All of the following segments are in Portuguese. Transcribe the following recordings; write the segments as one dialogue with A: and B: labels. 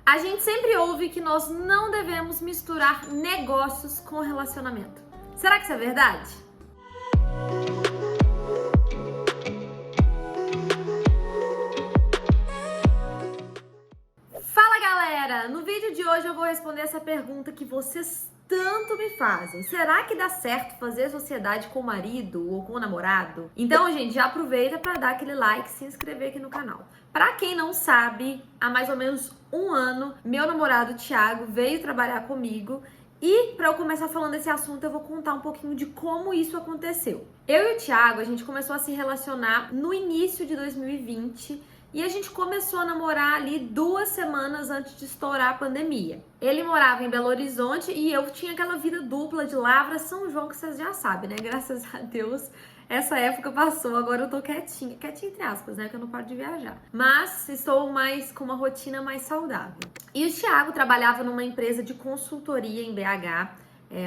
A: A gente sempre ouve que nós não devemos misturar negócios com relacionamento. Será que isso é verdade? Fala galera! No vídeo de hoje eu vou responder essa pergunta que vocês tanto me fazem. Será que dá certo fazer sociedade com o marido ou com o namorado? Então, gente, já aproveita para dar aquele like e se inscrever aqui no canal. Para quem não sabe, há mais ou menos um ano, meu namorado Thiago veio trabalhar comigo. E para eu começar falando desse assunto, eu vou contar um pouquinho de como isso aconteceu. Eu e o Thiago, a gente começou a se relacionar no início de 2020 e a gente começou a namorar ali 2 semanas antes de estourar a pandemia. Ele morava em Belo Horizonte e eu tinha aquela vida dupla de Lavra, São João, que vocês já sabem, né? Graças a Deus, essa época passou, agora eu tô quietinha. Quietinha entre aspas, né? Que eu não paro de viajar. Mas estou mais com uma rotina mais saudável. E o Thiago trabalhava numa empresa de consultoria em BH,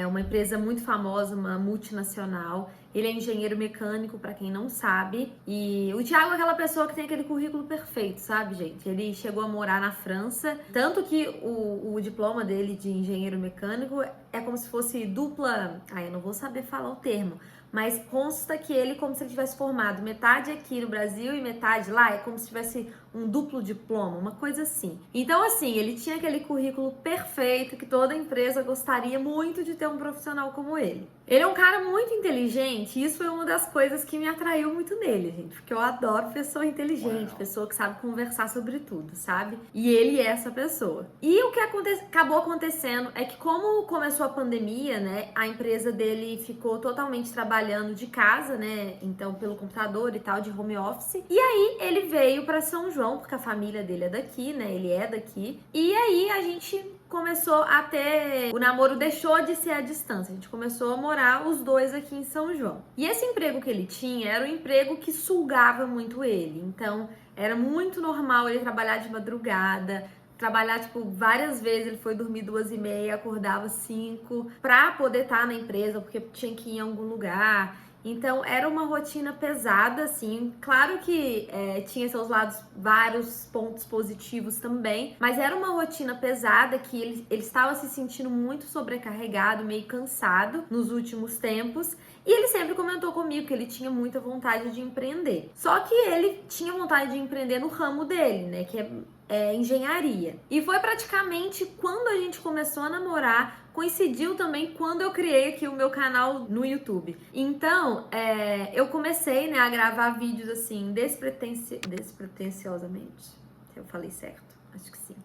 A: uma empresa muito famosa, uma multinacional. Ele é engenheiro mecânico, pra quem não sabe. E o Thiago é aquela pessoa que tem aquele currículo perfeito, sabe, gente? Ele chegou a morar na França, tanto que o diploma dele de engenheiro mecânico é como se fosse dupla... eu não vou saber falar o termo, mas consta que ele, como se ele tivesse formado metade aqui no Brasil e metade lá, é como se tivesse um duplo diploma, uma coisa assim. Então, assim, ele tinha aquele currículo perfeito que toda empresa gostaria muito de ter um profissional como ele. Ele é um cara muito inteligente e isso foi uma das coisas que me atraiu muito nele, gente, porque eu adoro pessoa inteligente, pessoa que sabe conversar sobre tudo, sabe? E ele é essa pessoa. E o que acabou acontecendo é que como começou a pandemia, né, a empresa dele ficou totalmente trabalhando de casa, né, então pelo computador e tal, de home office. E aí ele veio para São João, porque a família dele é daqui, né, ele é daqui. E aí a gente começou a ter... O namoro deixou de ser à distância. A gente começou a morar os dois aqui em São João. E esse emprego que ele tinha era um emprego que sugava muito ele. Então, era muito normal ele trabalhar de madrugada, trabalhar, tipo, várias vezes. Ele foi dormir 2h30, acordava 5 pra poder estar na empresa, porque tinha que ir em algum lugar. Então, era uma rotina pesada, assim. Claro que tinha seus lados, vários pontos positivos também, mas era uma rotina pesada que ele estava se sentindo muito sobrecarregado, meio cansado nos últimos tempos. E ele sempre comentou comigo que ele tinha muita vontade de empreender. Só que ele tinha vontade de empreender no ramo dele, né, que é engenharia. E foi praticamente quando a gente começou a namorar, coincidiu também quando eu criei aqui o meu canal no YouTube. Então, eu comecei, né, a gravar vídeos assim, despretensiosamente. Eu falei certo? Acho que sim.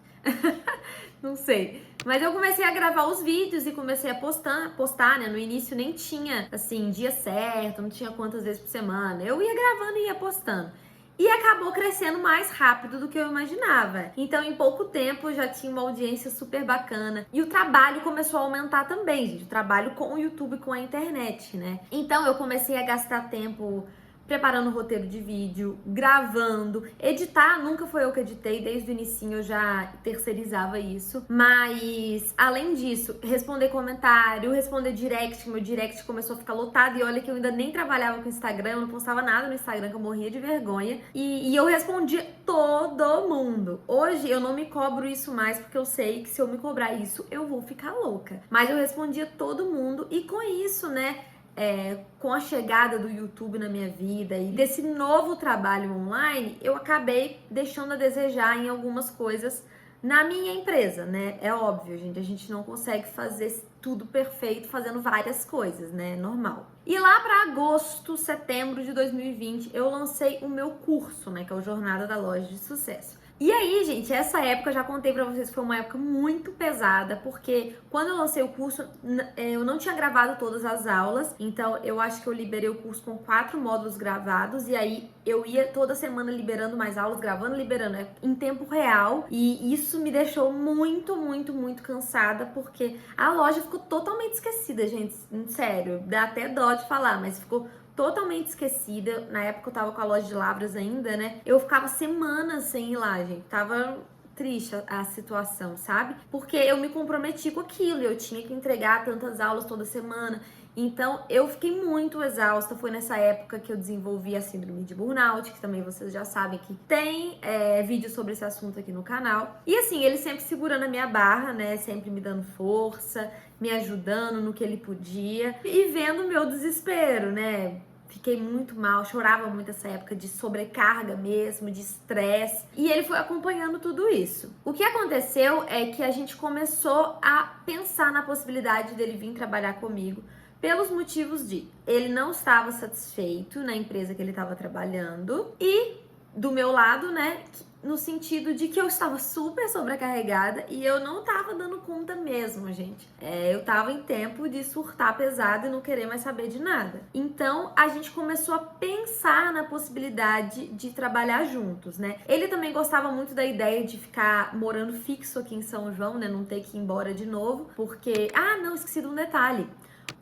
A: Não sei. Mas eu comecei a gravar os vídeos e comecei a postar, né? No início nem tinha, assim, dia certo, não tinha quantas vezes por semana. Eu ia gravando e ia postando. E acabou crescendo mais rápido do que eu imaginava. Então, em pouco tempo, já tinha uma audiência super bacana. E o trabalho começou a aumentar também, gente. O trabalho com o YouTube, com a internet, né? Então, eu comecei a gastar tempo preparando roteiro de vídeo, gravando, editar, nunca foi eu que editei, desde o inicinho eu já terceirizava isso, mas além disso, responder comentário, responder direct, meu direct começou a ficar lotado e olha que eu ainda nem trabalhava com Instagram, eu não postava nada no Instagram, que eu morria de vergonha, e eu respondia todo mundo. Hoje eu não me cobro isso mais, porque eu sei que se eu me cobrar isso, eu vou ficar louca, mas eu respondia todo mundo e com isso, né, com a chegada do YouTube na minha vida e desse novo trabalho online, eu acabei deixando a desejar em algumas coisas na minha empresa, né? É óbvio, gente, a gente não consegue fazer tudo perfeito fazendo várias coisas, né? Normal. E lá para agosto, setembro de 2020, eu lancei o meu curso, né? Que é o Jornada da Loja de Sucesso. E aí, gente, essa época, eu já contei pra vocês, foi uma época muito pesada, porque quando eu lancei o curso, eu não tinha gravado todas as aulas, então eu acho que eu liberei o curso com 4 módulos gravados, e aí eu ia toda semana liberando mais aulas, gravando, liberando, em tempo real, e isso me deixou muito, muito, muito cansada, porque a loja ficou totalmente esquecida, gente, sério, dá até dó de falar, mas ficou totalmente esquecida. Na época eu tava com a loja de Lavras ainda, né? Eu ficava semanas sem ir lá, gente. Tava triste a situação, sabe? Porque eu me comprometi com aquilo, eu tinha que entregar tantas aulas toda semana. Então, eu fiquei muito exausta. Foi nessa época que eu desenvolvi a síndrome de burnout, que também vocês já sabem que tem vídeo sobre esse assunto aqui no canal. E assim, ele sempre segurando a minha barra, né? Sempre me dando força, me ajudando no que ele podia. E vendo o meu desespero, né? Fiquei muito mal, chorava muito essa época de sobrecarga mesmo, de estresse. E ele foi acompanhando tudo isso. O que aconteceu é que a gente começou a pensar na possibilidade dele vir trabalhar comigo, pelos motivos de ele não estava satisfeito na empresa que ele estava trabalhando e do meu lado, né, no sentido de que eu estava super sobrecarregada e eu não estava dando conta mesmo, gente. Eu estava em tempo de surtar pesado e não querer mais saber de nada. Então, a gente começou a pensar na possibilidade de trabalhar juntos, né? Ele também gostava muito da ideia de ficar morando fixo aqui em São João, né, não ter que ir embora de novo, porque... Ah, não, esqueci de um detalhe.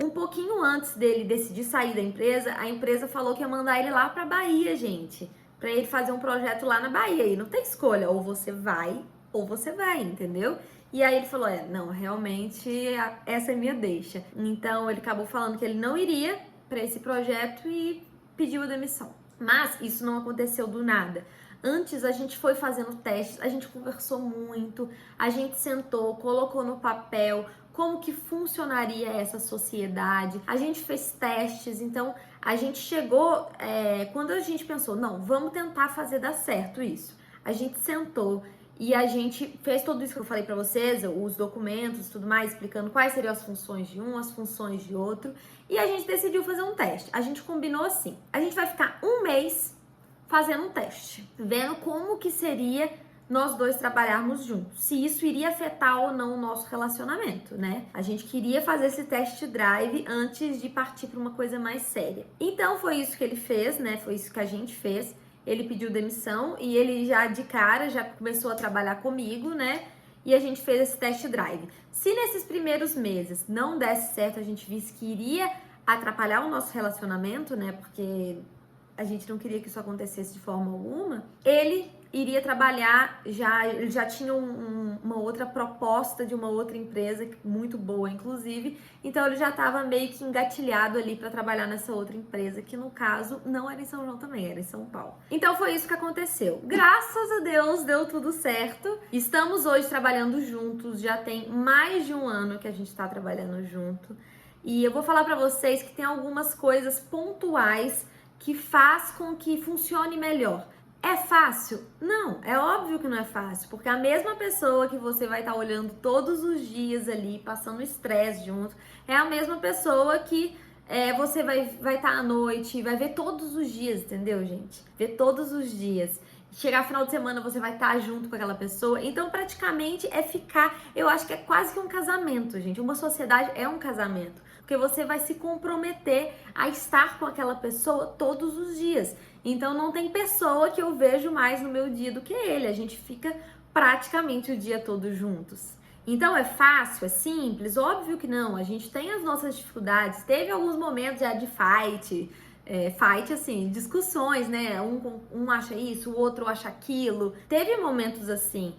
A: Um pouquinho antes dele decidir sair da empresa, a empresa falou que ia mandar ele lá pra Bahia, gente. Pra ele fazer um projeto lá na Bahia. E não tem escolha, ou você vai, entendeu? E aí ele falou, não, realmente essa é minha deixa. Então ele acabou falando que ele não iria pra esse projeto e pediu a demissão. Mas isso não aconteceu do nada. Antes a gente foi fazendo testes, a gente conversou muito, a gente sentou, colocou no papel como que funcionaria essa sociedade, a gente fez testes, então a gente chegou, quando a gente pensou, não, vamos tentar fazer dar certo isso, a gente sentou e a gente fez tudo isso que eu falei pra vocês, os documentos e tudo mais, explicando quais seriam as funções de um, as funções de outro, e a gente decidiu fazer um teste. A gente combinou assim, a gente vai ficar um mês fazendo um teste, vendo como que seria nós dois trabalharmos juntos, se isso iria afetar ou não o nosso relacionamento, né? A gente queria fazer esse test drive antes de partir para uma coisa mais séria. Então foi isso que ele fez, né? Foi isso que a gente fez. Ele pediu demissão e ele já de cara já começou a trabalhar comigo, né? E a gente fez esse test drive. Se nesses primeiros meses não desse certo, a gente visse que iria atrapalhar o nosso relacionamento, né? Porque a gente não queria que isso acontecesse de forma alguma, ele iria trabalhar, ele já tinha uma outra proposta de uma outra empresa, muito boa inclusive, então ele já estava meio que engatilhado ali para trabalhar nessa outra empresa, que no caso não era em São João também, era em São Paulo. Então foi isso que aconteceu. Graças a Deus deu tudo certo, estamos hoje trabalhando juntos, já tem mais de um ano que a gente está trabalhando junto, e eu vou falar para vocês que tem algumas coisas pontuais que faz com que funcione melhor. É fácil? Não, é óbvio que não é fácil, porque a mesma pessoa que você vai estar olhando todos os dias ali, passando estresse junto, é a mesma pessoa que você vai estar à noite, vai ver todos os dias, entendeu, gente? Ver todos os dias. Chegar final de semana, você vai estar junto com aquela pessoa. Então, praticamente, eu acho que é quase que um casamento, gente. Uma sociedade é um casamento. Porque você vai se comprometer a estar com aquela pessoa todos os dias. Então, não tem pessoa que eu vejo mais no meu dia do que ele. A gente fica praticamente o dia todo juntos. Então, é fácil? É simples? Óbvio que não. A gente tem as nossas dificuldades. Teve alguns momentos já de fight, assim, discussões, né? Um acha isso, o outro acha aquilo. Teve momentos assim.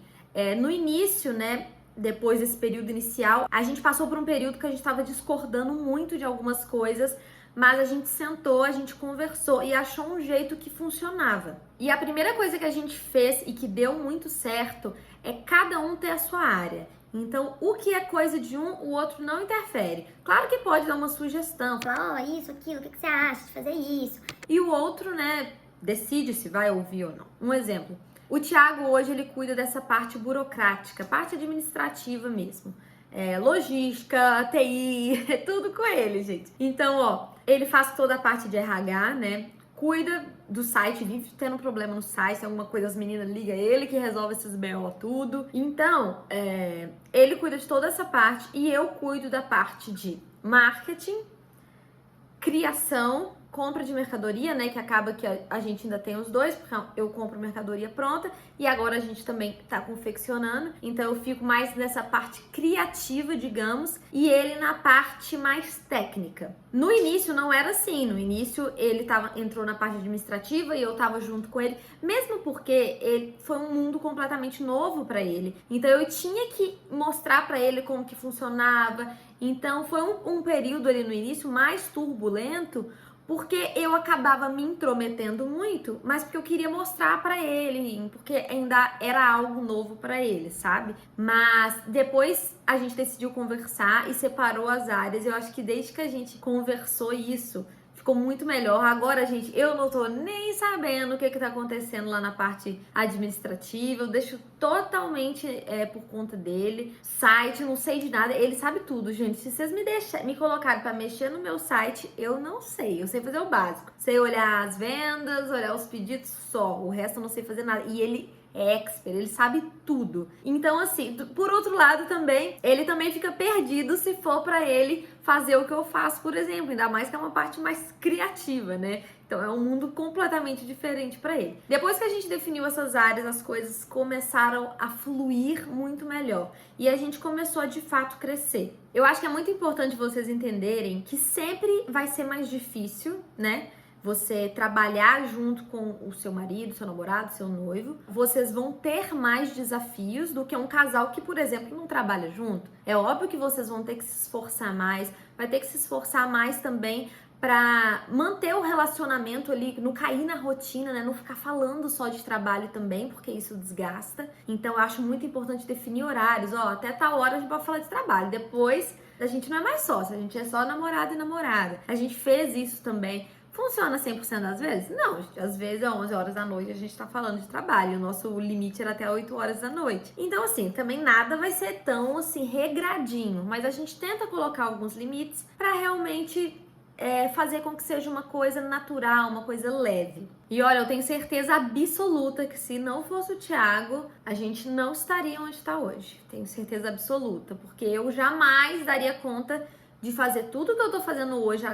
A: No início, né? Depois desse período inicial, a gente passou por um período que a gente estava discordando muito de algumas coisas, mas a gente sentou, a gente conversou e achou um jeito que funcionava. E a primeira coisa que a gente fez e que deu muito certo é cada um ter a sua área. Então, o que é coisa de um, o outro não interfere. Claro que pode dar uma sugestão, falar, isso, aquilo, o que você acha de fazer isso? E o outro, né, decide se vai ouvir ou não. Um exemplo. O Thiago hoje ele cuida dessa parte burocrática, parte administrativa mesmo. Logística, TI, é tudo com ele, gente. Então, ele faz toda a parte de RH, né? Cuida do site, vive tendo problema no site, alguma coisa, as meninas ligam, ele que resolve esses BO tudo. Então, ele cuida de toda essa parte e eu cuido da parte de marketing, criação, compra de mercadoria, né, que acaba que a gente ainda tem os dois, porque eu compro mercadoria pronta e agora a gente também tá confeccionando, então eu fico mais nessa parte criativa, digamos, e ele na parte mais técnica. No início não era assim, no início ele entrou na parte administrativa e eu tava junto com ele, mesmo porque ele foi um mundo completamente novo para ele, então eu tinha que mostrar para ele como que funcionava, então foi um período ali no início mais turbulento, porque eu acabava me intrometendo muito, mas porque eu queria mostrar pra ele, porque ainda era algo novo pra ele, sabe? Mas depois a gente decidiu conversar e separou as áreas. Eu acho que desde que a gente conversou isso, ficou muito melhor. Agora, gente, eu não tô nem sabendo o que tá acontecendo lá na parte administrativa. Eu deixo totalmente por conta dele. Site, não sei de nada. Ele sabe tudo, gente. Se vocês me colocarem pra mexer no meu site, eu não sei. Eu sei fazer o básico. Sei olhar as vendas, olhar os pedidos só. O resto eu não sei fazer nada. E ele é expert, ele sabe tudo. Então, assim, por outro lado também, ele também fica perdido se for pra ele fazer o que eu faço, por exemplo, ainda mais que é uma parte mais criativa, né? Então é um mundo completamente diferente pra ele. Depois que a gente definiu essas áreas, as coisas começaram a fluir muito melhor e a gente começou a de fato crescer. Eu acho que é muito importante vocês entenderem que sempre vai ser mais difícil, né? Você trabalhar junto com o seu marido, seu namorado, seu noivo, vocês vão ter mais desafios do que um casal que, por exemplo, não trabalha junto. É óbvio que vocês vão ter que se esforçar mais, vai ter que se esforçar mais também para manter o relacionamento ali, não cair na rotina, né? Não ficar falando só de trabalho também, porque isso desgasta. Então, eu acho muito importante definir horários. Ó, até tal hora a gente pode falar de trabalho. Depois, a gente não é mais sócio, a gente é só namorado e namorada. A gente fez isso também. Funciona 100% das vezes? Não, às vezes é 11 horas da noite a gente tá falando de trabalho, o nosso limite era até 8 horas da noite. Então, assim, também nada vai ser tão, assim, regradinho, mas a gente tenta colocar alguns limites pra realmente fazer com que seja uma coisa natural, uma coisa leve. E olha, eu tenho certeza absoluta que se não fosse o Thiago, a gente não estaria onde está hoje. Tenho certeza absoluta, porque eu jamais daria conta de fazer tudo que eu tô fazendo hoje,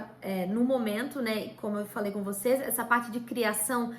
A: no momento, né? Como eu falei com vocês, essa parte de criação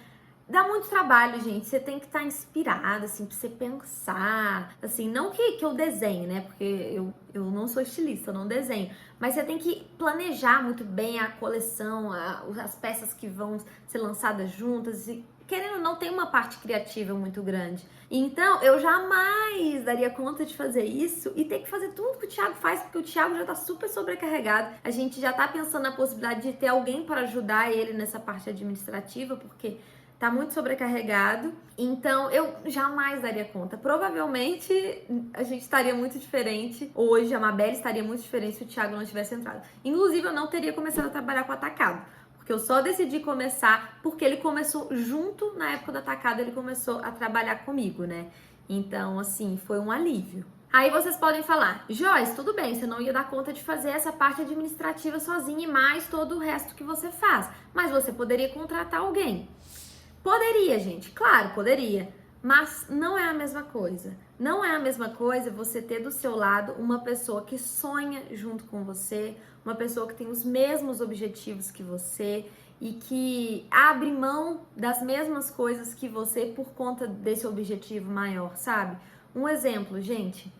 A: dá muito trabalho, gente. Você tem que estar inspirada, assim, pra você pensar. Assim, não que eu desenhe, né? Porque eu não sou estilista, eu não desenho. Mas você tem que planejar muito bem a coleção, as peças que vão ser lançadas juntas. E, querendo ou não, tem uma parte criativa muito grande. Então, eu jamais daria conta de fazer isso e ter que fazer tudo que o Thiago faz, porque o Thiago já tá super sobrecarregado. A gente já tá pensando na possibilidade de ter alguém para ajudar ele nessa parte administrativa, porque tá muito sobrecarregado. Então, eu jamais daria conta. Provavelmente, a gente estaria muito diferente. Hoje, a Mabelle estaria muito diferente se o Thiago não tivesse entrado. Inclusive, eu não teria começado a trabalhar com atacado. Porque eu só decidi começar porque ele começou junto, na época do atacado, ele começou a trabalhar comigo, né? Então, assim, foi um alívio. Aí vocês podem falar, Joyce, tudo bem, você não ia dar conta de fazer essa parte administrativa sozinha e mais todo o resto que você faz. Mas você poderia contratar alguém. Poderia, gente, claro, poderia. Mas não é a mesma coisa. Não é a mesma coisa você ter do seu lado uma pessoa que sonha junto com você, uma pessoa que tem os mesmos objetivos que você e que abre mão das mesmas coisas que você por conta desse objetivo maior, sabe? Um exemplo, gente,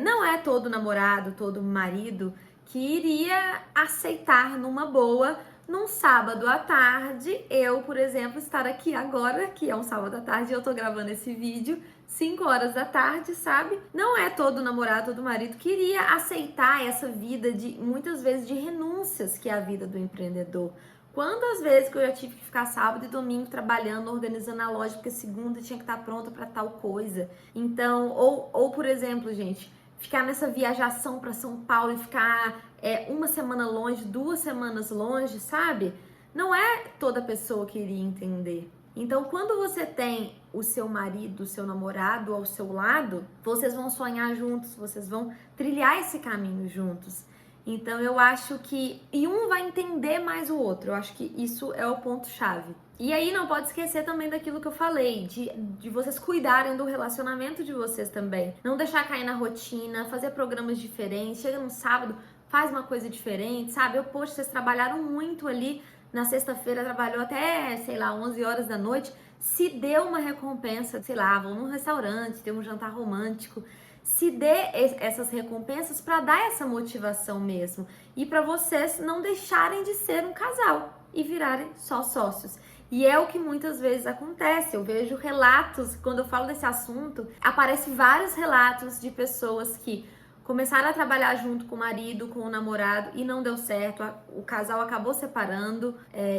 A: não é todo namorado, todo marido que iria aceitar numa boa num sábado à tarde, eu, por exemplo, estar aqui agora, que é um sábado à tarde, eu tô gravando esse vídeo, 5 horas da tarde, sabe? Não é todo namorado, todo marido que iria aceitar essa vida de, muitas vezes, de renúncias que é a vida do empreendedor. Quantas vezes que eu já tive que ficar sábado e domingo trabalhando, organizando a loja, porque segunda tinha que estar pronta para tal coisa. Então, ou por exemplo, gente, ficar nessa viajação para São Paulo e ficar uma semana longe, 2 semanas longe, sabe? Não é toda pessoa que iria entender. Então, quando você tem o seu marido, o seu namorado ao seu lado, vocês vão sonhar juntos, vocês vão trilhar esse caminho juntos. Então, eu acho que... E um vai entender mais o outro. Eu acho que isso é o ponto-chave. E aí, não pode esquecer também daquilo que eu falei, de vocês cuidarem do relacionamento de vocês também. Não deixar cair na rotina, fazer programas diferentes. Chega no sábado, faz uma coisa diferente, sabe? Poxa, vocês trabalharam muito ali na sexta-feira trabalhou até, sei lá, 11 horas da noite, se dê uma recompensa, sei lá, vão num restaurante, ter um jantar romântico, se dê essas recompensas para dar essa motivação mesmo e para vocês não deixarem de ser um casal e virarem só sócios. E é o que muitas vezes acontece. Eu vejo relatos, quando eu falo desse assunto, aparecem vários relatos de pessoas que começaram a trabalhar junto com o marido, com o namorado e não deu certo, o casal acabou separando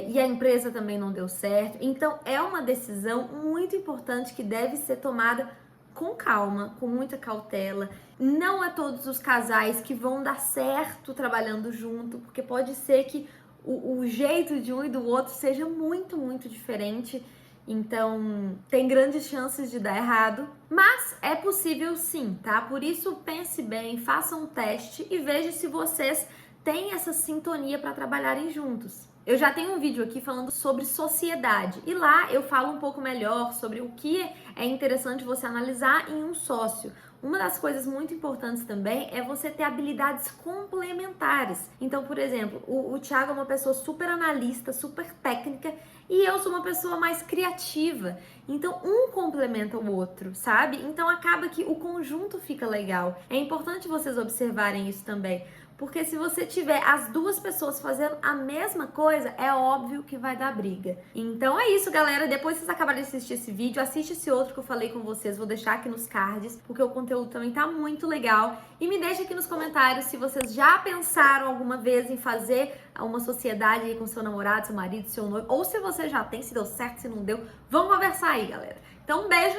A: e a empresa também não deu certo. Então é uma decisão muito importante que deve ser tomada com calma, com muita cautela. Não é todos os casais que vão dar certo trabalhando junto, porque pode ser que o jeito de um e do outro seja muito, muito diferente. Então, tem grandes chances de dar errado, mas é possível sim, tá? Por isso, pense bem, faça um teste e veja se vocês têm essa sintonia para trabalharem juntos. Eu já tenho um vídeo aqui falando sobre sociedade e lá eu falo um pouco melhor sobre o que é interessante você analisar em um sócio. Uma das coisas muito importantes também é você ter habilidades complementares. Então, por exemplo, o Thiago é uma pessoa super analista, super técnica e eu sou uma pessoa mais criativa. Então, um complementa o outro, sabe? Então, acaba que o conjunto fica legal. É importante vocês observarem isso também. Porque se você tiver as duas pessoas fazendo a mesma coisa, é óbvio que vai dar briga. Então é isso, galera. Depois que vocês acabarem de assistir esse vídeo, assiste esse outro que eu falei com vocês. Vou deixar aqui nos cards, porque o conteúdo também tá muito legal. E me deixa aqui nos comentários se vocês já pensaram alguma vez em fazer uma sociedade aí com seu namorado, seu marido, seu noivo. Ou se você já tem, se deu certo, se não deu. Vamos conversar aí, galera. Então um beijo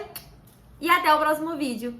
A: e até o próximo vídeo.